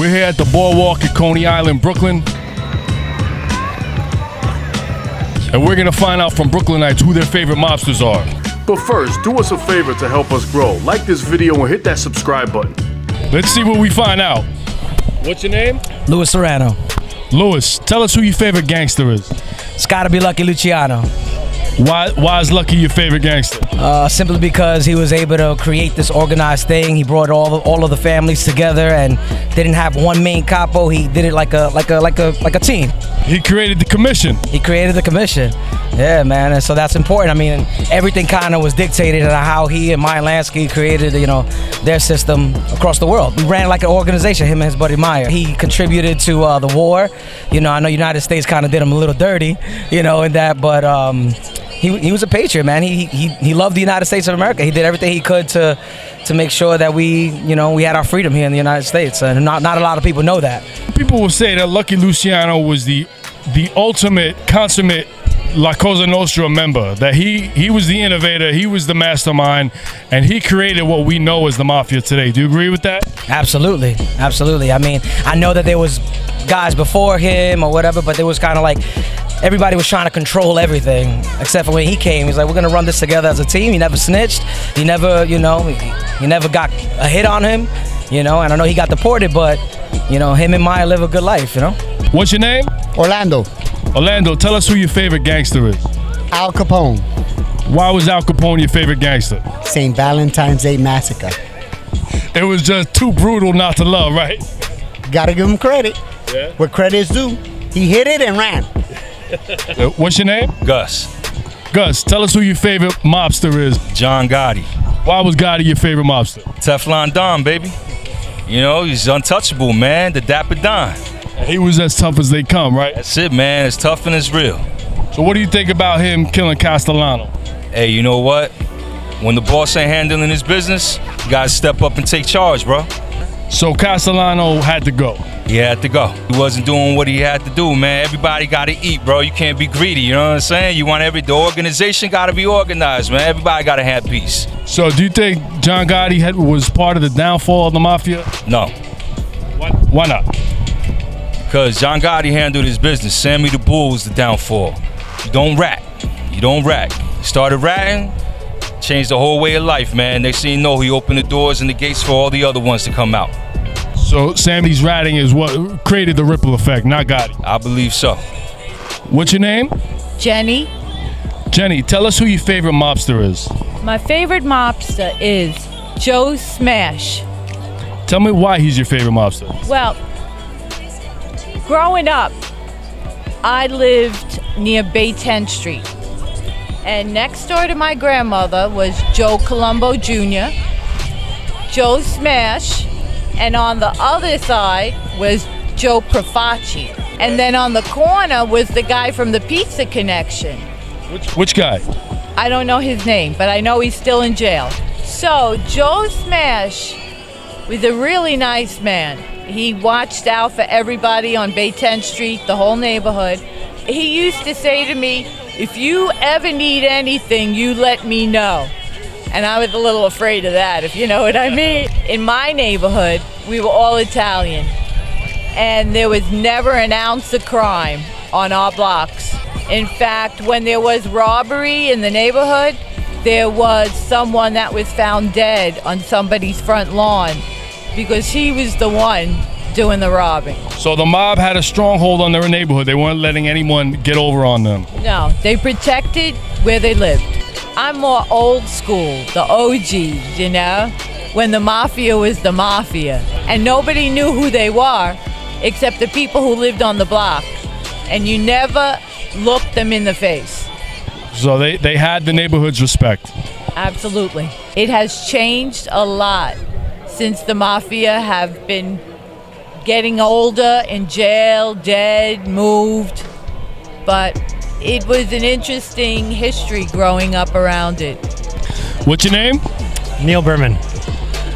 We're here at the Boardwalk at Coney Island, Brooklyn. And we're gonna find out from Brooklynites who their favorite mobsters are. But first, do us a favor to help us grow. Like this video and hit that subscribe button. Let's see what we find out. What's your name? Luciano. Louis, tell us who your favorite gangster is. It's gotta be Lucky Luciano. Why is Lucky your favorite gangster? Simply because he was able to create this organized thing. He brought all of the families together and didn't have one main capo. He did it like a team. He created the commission. He created the commission. Yeah, man, and so that's important. I mean, everything kind of was dictated on how he and Meyer Lansky created, their system across the world. We ran like an organization, him and his buddy Meyer. He contributed to the war. I know United States kind of did him a little dirty, in that, but he was a patriot, man. He loved the United States of America. He did everything he could to make sure that we had our freedom here in the United States, and not a lot of people know that. People will say that Lucky Luciano was the ultimate, consummate La Cosa Nostra member, that he was the innovator, he was the mastermind, and he created what we know as the mafia today. Do you agree with that? Absolutely. I mean, I know that there was guys before him or whatever, but there was kind of like everybody was trying to control everything, except for when he came. He's like, we're gonna run this together as a team. He never snitched. He never, he never got a hit on him, and I know he got deported, but him and Meyer live a good life, What's your name? Orlando, tell us who your favorite gangster is. Al Capone. Why was Al Capone your favorite gangster? St. Valentine's Day Massacre. It was just too brutal not to love, right? Gotta give him credit. Yeah. Where credit is due. He hit it and ran. What's your name? Gus, tell us who your favorite mobster is. John Gotti. Why was Gotti your favorite mobster? Teflon Don, baby. He's untouchable, man. The Dapper Don. He was as tough as they come, right? That's it, man. It's tough and it's real. So what do you think about him killing Castellano? Hey, you know what? When the boss ain't handling his business, you gotta step up and take charge, bro. So Castellano had to go. He had to go. He wasn't doing what he had to do, man. Everybody gotta eat, bro. You can't be greedy, you know what I'm saying? The organization gotta be organized, man. Everybody gotta have peace. So do you think John Gotti was part of the downfall of the mafia? No. Why not? Because John Gotti handled his business. Sammy the Bull was the downfall. You don't rat. You started ratting, changed the whole way of life, man. Next thing you know, he opened the doors and the gates for all the other ones to come out. So Sammy's ratting is what created the ripple effect, not Gotti. I believe so. What's your name? Jenny. Jenny, tell us who your favorite mobster is. My favorite mobster is Joe Smash. Tell me why he's your favorite mobster. Well, growing up, I lived near Bay 10th Street. And next door to my grandmother was Joe Colombo Jr., Joe Smash, and on the other side was Joe Profaci. And then on the corner was the guy from the Pizza Connection. Which guy? I don't know his name, but I know he's still in jail. So Joe Smash was a really nice man. He watched out for everybody on Bay 10th Street, the whole neighborhood. He used to say to me, if you ever need anything, you let me know. And I was a little afraid of that, if you know what I mean. In my neighborhood, we were all Italian. And there was never an ounce of crime on our blocks. In fact, when there was robbery in the neighborhood, there was someone that was found dead on somebody's front lawn because he was the one doing the robbing. So the mob had a stronghold on their neighborhood. They weren't letting anyone get over on them. No, they protected where they lived. I'm more old school, the OGs, when the mafia was the mafia. And nobody knew who they were except the people who lived on the block. And you never looked them in the face. So they had the neighborhood's respect. Absolutely. It has changed a lot since the mafia have been getting older, in jail, dead, moved. But it was an interesting history growing up around it. What's your name? Neil Berman.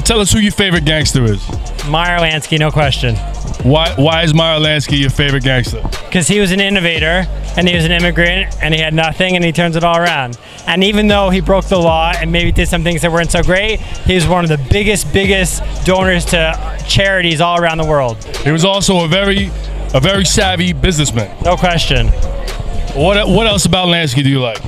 Tell us who your favorite gangster is. Meyer Lansky, no question. Why is Meyer Lansky your favorite gangster? Because he was an innovator, and he was an immigrant, and he had nothing, and he turns it all around. And even though he broke the law and maybe did some things that weren't so great, he was one of the biggest donors to charities all around the world. He was also a very savvy businessman. No question. What else about Lansky do you like?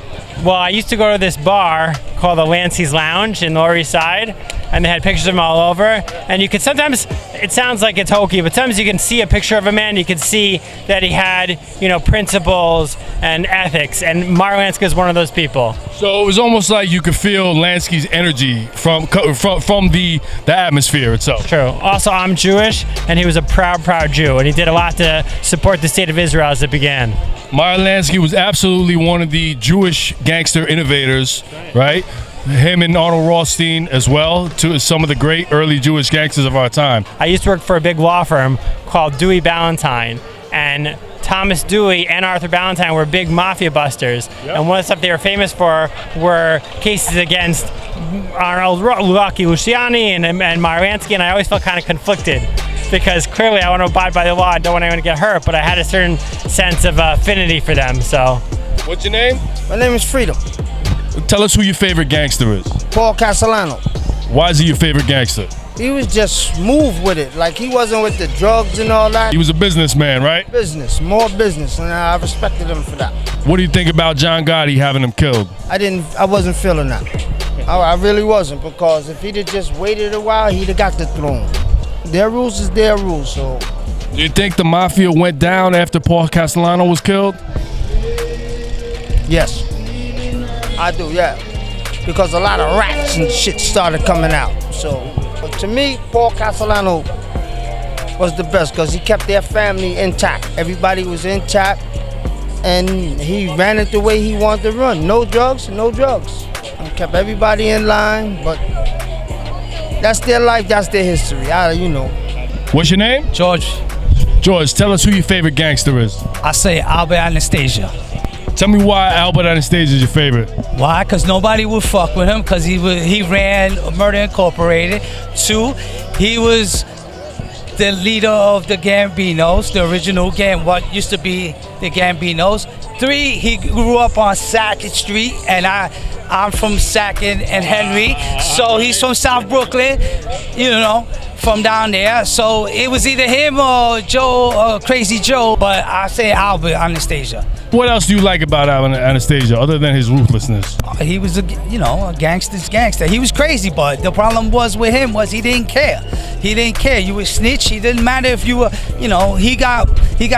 Well, I used to go to this bar called the Lansky's Lounge in Lower East Side, and they had pictures of him all over. And you could sometimes, it sounds like it's hokey, but sometimes you can see a picture of a man, you can see that he had, principles and ethics, and Meyer Lansky is one of those people. So it was almost like you could feel Lansky's energy from the atmosphere itself. True. Also, I'm Jewish, and he was a proud Jew, and he did a lot to support the state of Israel as it began. Meyer Lansky was absolutely one of the Jewish gangster innovators, right? Him and Arnold Rothstein as well, to some of the great early Jewish gangsters of our time. I used to work for a big law firm called Dewey Ballantyne, and Thomas Dewey and Arthur Ballantyne were big mafia busters. Yep. And one of the stuff they were famous for were cases against Arnold Luciano and Meyer Lansky, and I always felt kind of conflicted because clearly I want to abide by the law, I don't want anyone to get hurt, but I had a certain sense of affinity for them. So, what's your name? My name is Freedom. Tell us who your favorite gangster is. Paul Castellano. Why is he your favorite gangster? He was just smooth with it. Like, he wasn't with the drugs and all that. He was a businessman, right? More business, and I respected him for that. What do you think about John Gotti having him killed? I wasn't feeling that. I really wasn't, because if he'd have just waited a while, he'd have got the throne. Their rules is their rules, so. Do you think the mafia went down after Paul Castellano was killed? Yes, I do, yeah. Because a lot of rats and shit started coming out. So, but to me, Paul Castellano was the best because he kept their family intact. Everybody was intact, and he ran it the way he wanted to run. No drugs, no drugs. And kept everybody in line, but that's their life, that's their history. What's your name? George. George, tell us who your favorite gangster is. I say Albert Anastasia. Tell me why Albert Anastasia is your favorite. Why? Because nobody would fuck with him, because he ran Murder Incorporated. 2, he was the leader of the Gambinos, the original what used to be the Gambinos. 3, he grew up on Sackett Street, and I'm from Sackett and Henry, so he's from South Brooklyn, from down there. So it was either him or Joe, Crazy Joe, but I say Albert Anastasia. What else do you like about Albert Anastasia other than his ruthlessness? He was a gangster's gangster. He was crazy, but the problem was with him was he didn't care. He didn't care. You were snitch. It didn't matter if you were, he got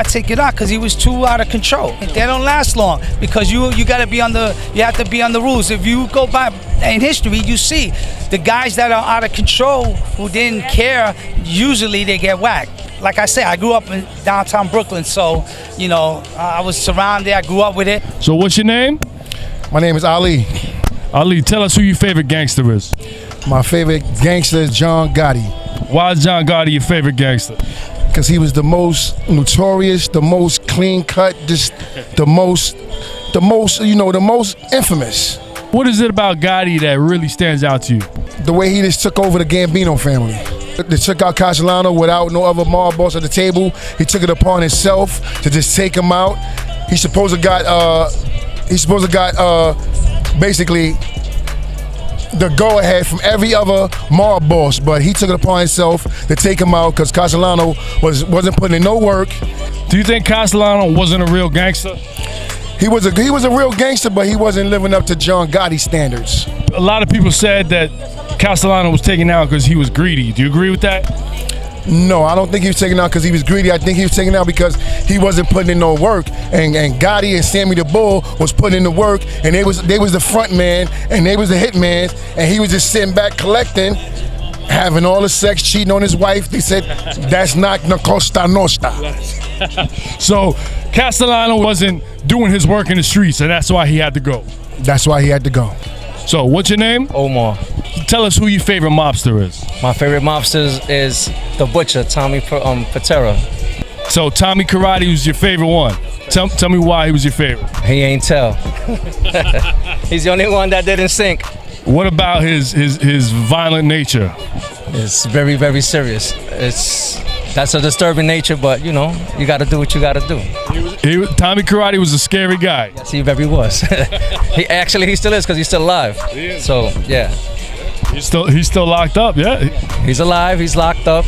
taken out because he was too out of control. They don't last long because you have to be on the rules. If you go back in history, you see the guys that are out of control who didn't care, usually they get whacked. Like I said, I grew up in downtown Brooklyn, so, I was surrounded, I grew up with it. So what's your name? My name is Ali. Ali, tell us who your favorite gangster is. My favorite gangster is John Gotti. Why is John Gotti your favorite gangster? Because he was the most notorious, the most clean cut, the most infamous. What is it about Gotti that really stands out to you? The way he just took over the Gambino family. They took out Castellano without no other mob boss at the table. He took it upon himself to just take him out. He's supposed to got basically the go-ahead from every other mob boss, but he took it upon himself to take him out because Castellano wasn't putting in no work. Do you think Castellano wasn't a real gangster? He was a real gangster, but he wasn't living up to John Gotti standards. A lot of people said that Castellano was taken out because he was greedy. Do you agree with that? No, I don't think he was taken out because he was greedy. I think he was taken out because he wasn't putting in no work. And Gotti and Sammy the Bull was putting in the work, and they was the front man, and they was the hit man, and he was just sitting back collecting, having all the sex, cheating on his wife. They said, that's not na Costa Nostra. So Castellano wasn't doing his work in the streets, and that's why he had to go. That's why he had to go. So what's your name? Omar. Tell us who your favorite mobster is. My favorite mobster is the Butcher, Tommy Patera. So Tommy Karate was your favorite one. Tell me why he was your favorite. He ain't tell. He's the only one that didn't sink. What about his violent nature? It's very, very serious. That's a disturbing nature, but you know, you got to do what you got to do. Tommy Karate was a scary guy. Yes, he very was. He still is because he's still alive. So yeah, He's still locked up. Yeah. he's alive. He's locked up,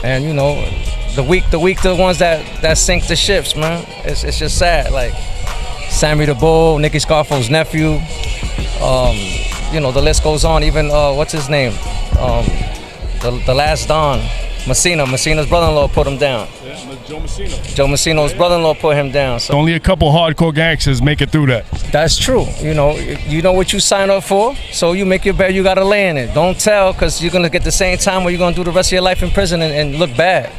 and you know, the weak, the ones that sink the ships, man. It's just sad. Like Sammy the Bull, Nicky Scarfo's nephew. You know, the list goes on. Even what's his name? The last Don, Messina's brother-in-law put him down. Yeah, Joe Messina. Joe Messina's brother-in-law put him down. So Only a couple hardcore gangsters make it through that. that's true. You know what you sign up for, so you make your bet. You gotta lay in it. Don't tell, cause you're gonna get the same time, or you're gonna do the rest of your life in prison and look bad.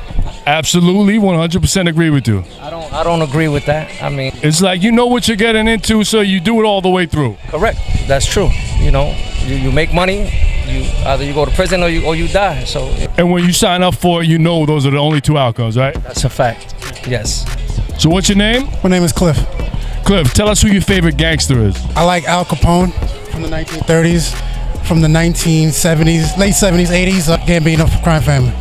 Absolutely, 100% agree with you. I don't agree with that. I mean, It's like you know what you're getting into, so you do it all the way through. correct. That's true. You know, you make money. Either you go to prison or you die. So And when you sign up for it, you know those are the only two outcomes, right? that's a fact. Yes. So what's your name? My name is Cliff. Cliff, tell us who your favorite gangster is. I like Al Capone from the 1930s, from the 1970s, late 70s, 80s, Gambino for Crime Family.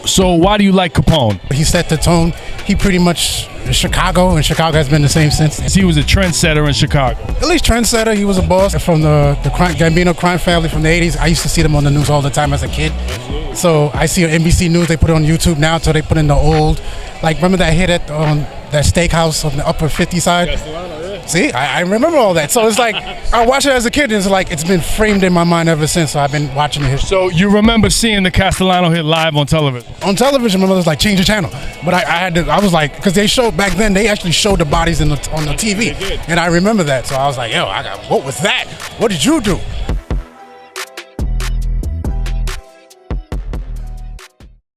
So why do you like Capone? He set the tone. He pretty much Chicago, and Chicago has been the same since. He was a trendsetter in Chicago. At least trendsetter. He was a boss from the Gambino crime family from the 80s. I used to see them on the news all the time as a kid. So I see on NBC News, they put it on YouTube now, so they put in the old, like remember that hit at that steakhouse on the upper 50 side? Castellano, yeah. See, I remember all that. So it's like, I watched it as a kid, and it's like, it's been framed in my mind ever since, so I've been watching it. So you remember seeing the Castellano hit live on television? On television, my mother was like, change the channel. But I was like, because they showed, back then, they actually showed the bodies on the TV. And I remember that, so I was like, yo, what was that? What did you do?